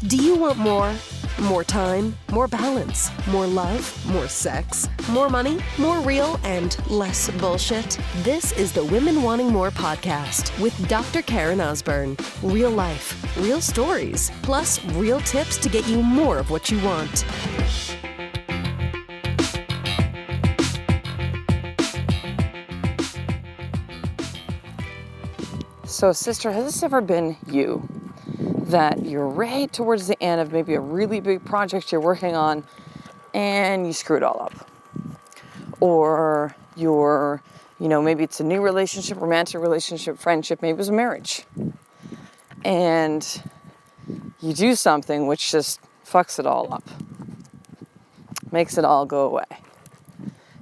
Do you want more? More time, more balance, more love, more sex, more money, more real, and less bullshit? This is the Women Wanting More podcast with Dr. Karen Osborne. Real life, real stories, plus real tips to get you more of what you want. So, sister, has this ever been you? That you're right towards the end of maybe a really big project you're working on and you screw it all up. Or you're, maybe it's a new relationship, romantic relationship, friendship, maybe it was a marriage. And you do something which just fucks it all up. Makes it all go away.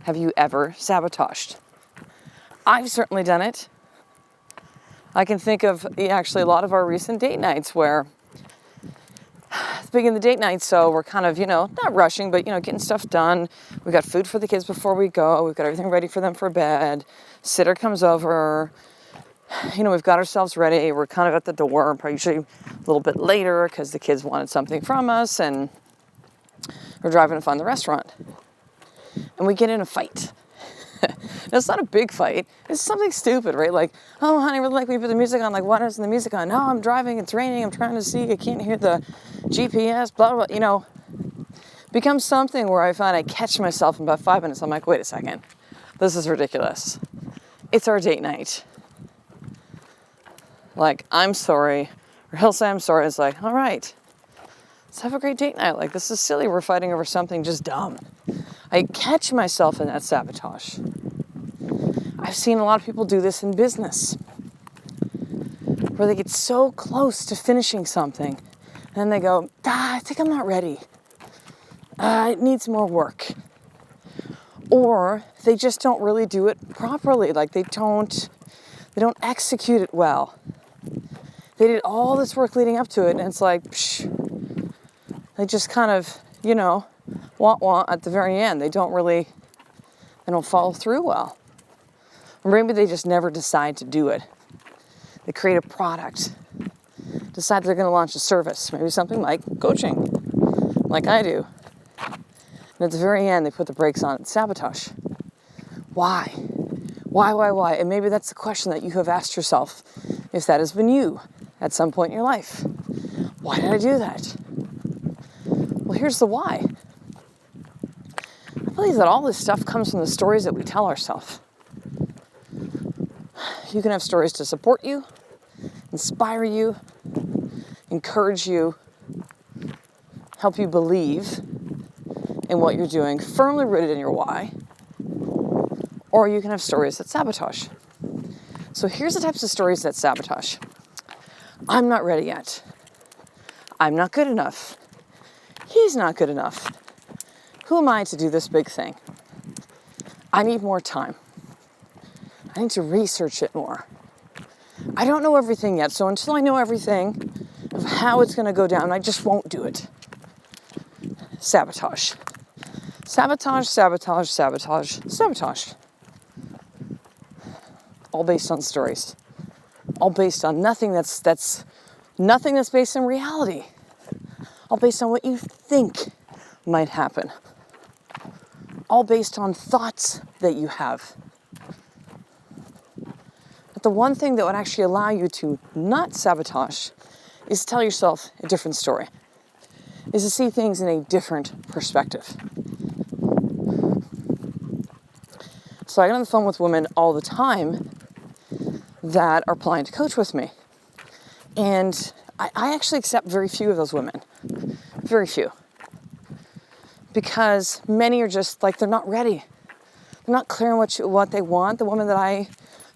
Have you ever sabotaged? I've certainly done it. I can think of actually a lot of our recent date nights where it's big in the date night, so we're kind of, not rushing, but, getting stuff done. We got food for the kids before we go. We've got everything ready for them for bed. Sitter comes over. We've got ourselves ready. We're kind of at the door, probably usually a little bit later because the kids wanted something from us, and we're driving to find the restaurant. And we get in a fight. Now, it's not a big fight. It's something stupid, right? Like, oh, honey, I really like when you put the music on. Like, why isn't the music on? No, I'm driving. It's raining. I'm trying to see. I can't hear the GPS, blah, blah, blah. Becomes something where I find I catch myself in about 5 minutes. I'm like, wait a second. This is ridiculous. It's our date night. Like, I'm sorry. Or he'll say I'm sorry. It's like, all right. Let's have a great date night. Like, this is silly. We're fighting over something just dumb. I catch myself in that sabotage. I've seen a lot of people do this in business, where they get so close to finishing something, and they go, I think I'm not ready. It needs more work. Or they just don't really do it properly. Like they don't execute it well. They did all this work leading up to it, and it's like, they just kind of, want at the very end. They don't follow through well. Or maybe they just never decide to do it. They create a product, decide they're going to launch a service, maybe something like coaching, like I do. And at the very end, they put the brakes on it, sabotage. Why? Why? And maybe that's the question that you have asked yourself, if that has been you at some point in your life. Why did I do that? Well, here's the why. I believe that all this stuff comes from the stories that we tell ourselves. You can have stories to support you, inspire you, encourage you, help you believe in what you're doing, firmly rooted in your why. Or you can have stories that sabotage. So here's the types of stories that sabotage. I'm not ready yet. I'm not good enough. He's not good enough. Who am I to do this big thing? I need more time. I need to research it more. I don't know everything yet, so until I know everything of how it's going to go down, I just won't do it. Sabotage. Sabotage, sabotage, sabotage, sabotage. All based on stories. All based on nothing that's based in reality. All based on what you think might happen. All based on thoughts that you have. But the one thing that would actually allow you to not sabotage is to tell yourself a different story. Is to see things in a different perspective. So I get on the phone with women all the time that are applying to coach with me. And I actually accept very few of those women. Very few. Because many are just like, they're not ready. They're not clear on what they want. The woman that I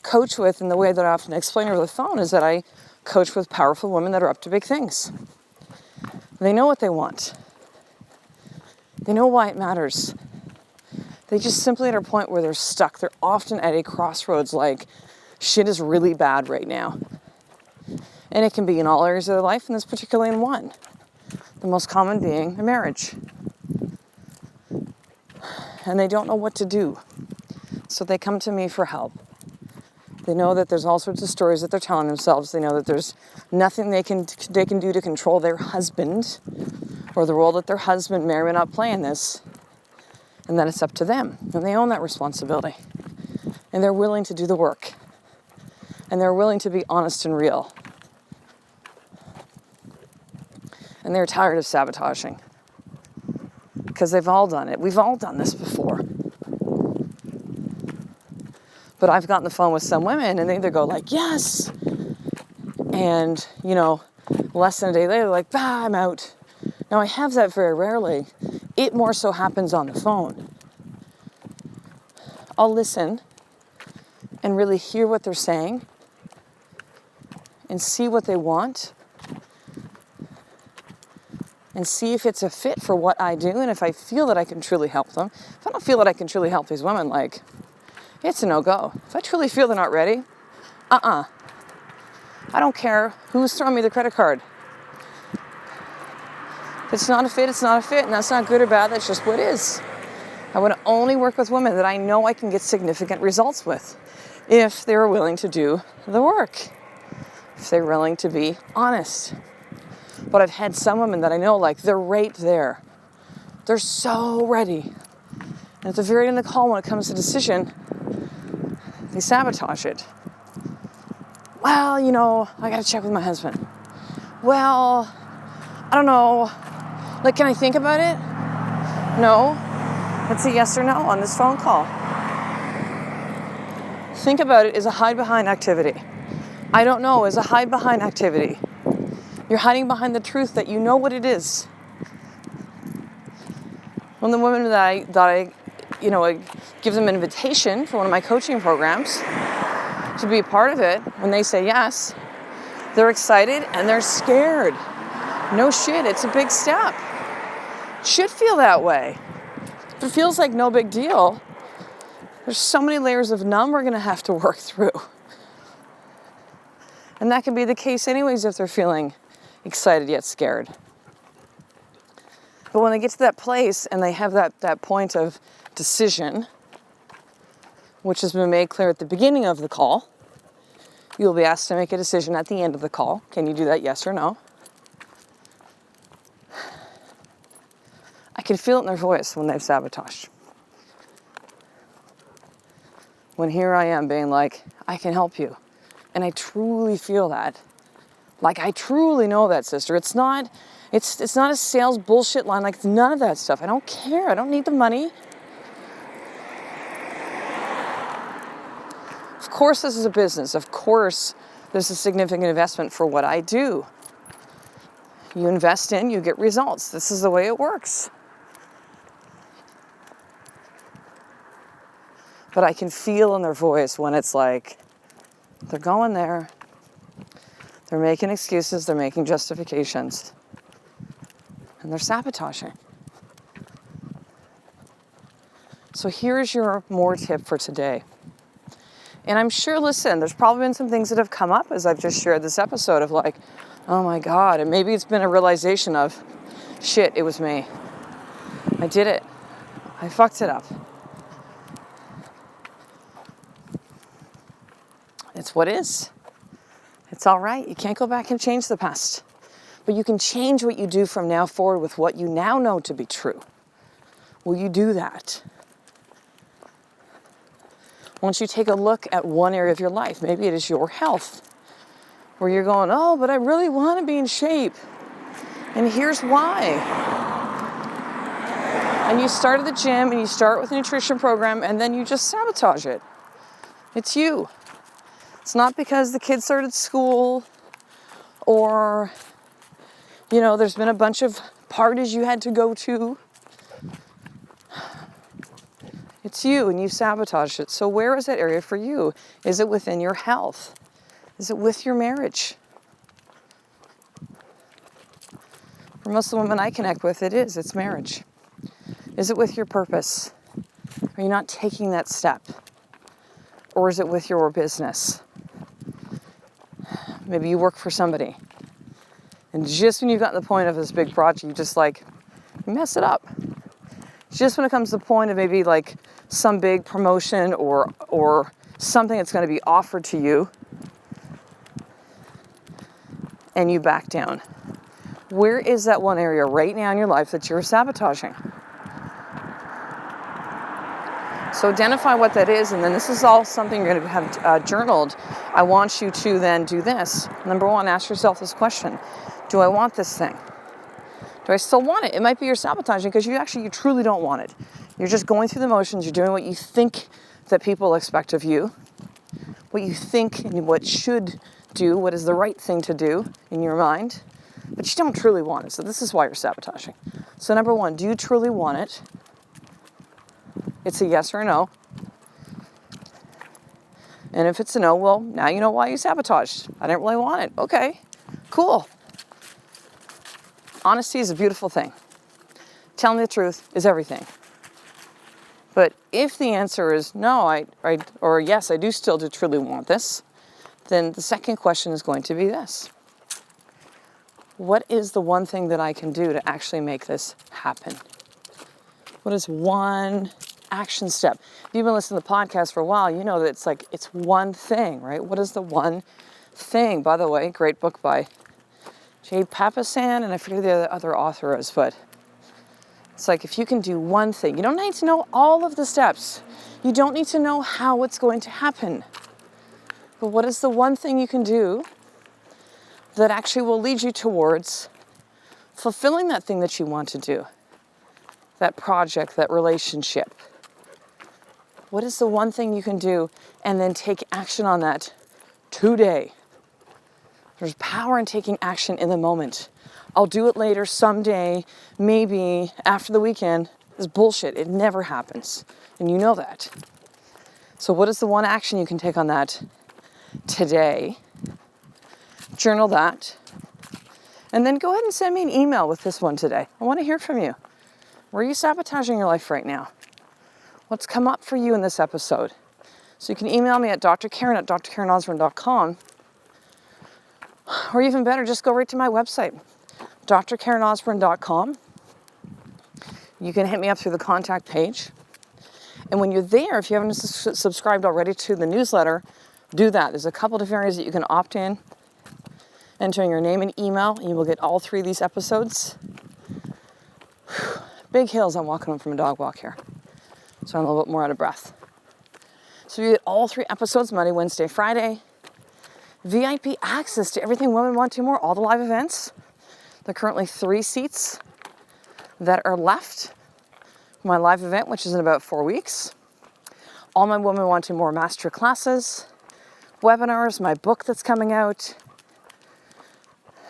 coach with, and the way that I often explain over the phone, is that I coach with powerful women that are up to big things. They know what they want. They know why it matters. They just simply at a point where they're stuck. They're often at a crossroads, like, shit is really bad right now. And it can be in all areas of their life, and it's particularly in one. The most common being a marriage. And they don't know what to do. So they come to me for help. They know that there's all sorts of stories that they're telling themselves. They know that there's nothing they can do to control their husband or the role that their husband may or may not play in this, and that it's up to them. And they own that responsibility. And they're willing to do the work. And they're willing to be honest and real. And they're tired of sabotaging. Because they've all done it. We've all done this before. But I've gotten the phone with some women and they either go like, yes. And, less than a day later, they're like, I'm out. Now I have that very rarely. It more so happens on the phone. I'll listen and really hear what they're saying and see what they want and see if it's a fit for what I do and if I feel that I can truly help them. If I don't feel that I can truly help these women, it's a no-go. If I truly feel they're not ready, I don't care who's throwing me the credit card. If it's not a fit, it's not a fit, and that's not good or bad, that's just what is. I want to only work with women that I know I can get significant results with if they're willing to do the work, if they're willing to be honest. But I've had some women that I know, they're right there. They're so ready. And at the very end of the call, when it comes to decision, they sabotage it. Well, I got to check with my husband. Well, I don't know. Can I think about it? No. It's a yes or no on this phone call. Think about it is a hide behind activity. I don't know is a hide behind activity. You're hiding behind the truth that you know what it is. One of the women that I give them an invitation for one of my coaching programs to be a part of it, when they say yes, they're excited and they're scared. No shit, it's a big step. It should feel that way. If it feels like no big deal, there's so many layers of numb we're gonna have to work through. And that can be the case anyways if they're feeling excited yet scared. But when they get to that place and they have that point of decision, which has been made clear at the beginning of the call, you'll be asked to make a decision at the end of the call. Can you do that, yes or no? I can feel it in their voice when they've sabotaged. When here I am being like, I can help you. And I truly feel that. I truly know that, sister. It's not a sales bullshit line. None of that stuff. I don't care. I don't need the money. Of course this is a business. Of course there's a significant investment for what I do. You invest in, you get results. This is the way it works. But I can feel in their voice when it's they're going there. They're making excuses, they're making justifications. And they're sabotaging. So here's your more tip for today. And I'm sure, listen, there's probably been some things that have come up as I've just shared this episode of oh my God, and maybe it's been a realization of, shit, it was me. I did it. I fucked it up. It's what is. It's all right. You can't go back and change the past. But you can change what you do from now forward with what you now know to be true. Will you do that? Once you take a look at one area of your life, maybe it is your health, where you're going, oh, but I really want to be in shape. And here's why. And you start at the gym and you start with a nutrition program and then you just sabotage it. It's you. It's not because the kids started school or, there's been a bunch of parties you had to go to. It's you and you sabotaged it. So where is that area for you? Is it within your health? Is it with your marriage? For most of the women I connect with, it's marriage. Is it with your purpose? Are you not taking that step? Or is it with your business? Maybe you work for somebody. And just when you've gotten to the point of this big project, you just you mess it up. Just when it comes to the point of maybe some big promotion or something that's going to be offered to you and you back down? Where is that one area right now in your life that you're sabotaging? So identify what that is, and then this is all something you're going to have journaled. I want you to then do this. Number one, ask yourself this question. Do I want this thing? Do I still want it? It might be you're sabotaging because you truly don't want it. You're just going through the motions. You're doing what you think that people expect of you, what you think and what should do, what is the right thing to do in your mind, but you don't truly want it. So this is why you're sabotaging. So number one, do you truly want it? It's a yes or a no. And if it's a no, well, now you know why you sabotaged. I didn't really want it. Okay, cool. Honesty is a beautiful thing. Telling the truth is everything. But if the answer is no, or yes, I do still truly want this, then the second question is going to be this. What is the one thing that I can do to actually make this happen? What is one action step? If you've been listening to the podcast for a while, you know that it's one thing, right? What is the one thing? By the way, great book by Jay Papasan, and I forget who the other author is, but it's like if you can do one thing, you don't need to know all of the steps. You don't need to know how it's going to happen. But what is the one thing you can do that actually will lead you towards fulfilling that thing that you want to do? That project, that relationship. What is the one thing you can do and then take action on that today? There's power in taking action in the moment. I'll do it later, someday, maybe, after the weekend. It's bullshit. It never happens. And you know that. So what is the one action you can take on that today? Journal that. And then go ahead and send me an email with this one today. I want to hear from you. Where are you sabotaging your life right now? What's come up for you in this episode? So you can email me at drkaren@drkarenosborne.com. Or even better, just go right to my website, drkarenosborne.com. You can hit me up through the contact page. And when you're there, if you haven't subscribed already to the newsletter, do that. There's a couple different areas that you can opt in. Entering your name and email, and you will get all 3 of these episodes. Big hills, I'm walking home from a dog walk here. So I'm a little bit more out of breath. So you get all 3 episodes, Monday, Wednesday, Friday. VIP access to everything Women Want to More, all the live events. There are currently 3 seats that are left for my live event, which is in about 4 weeks. All my Women Want to More master classes, webinars, my book that's coming out,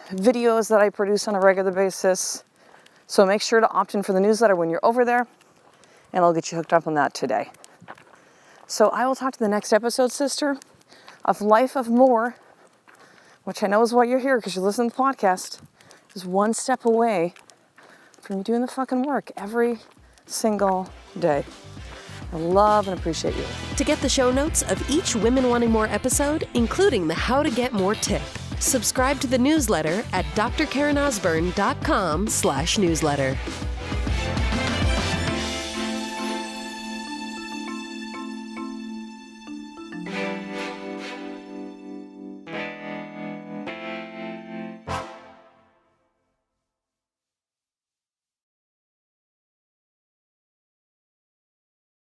videos that I produce on a regular basis. So make sure to opt in for the newsletter when you're over there, and I'll get you hooked up on that today. So I will talk to the next episode, sister, of Life of More, which I know is why you're here, because you're listening to the podcast, is one step away from you doing the fucking work every single day. I love and appreciate you. To get the show notes of each Women Wanting More episode, including the How to Get More tip, subscribe to the newsletter at drkarenosborne.com/newsletter.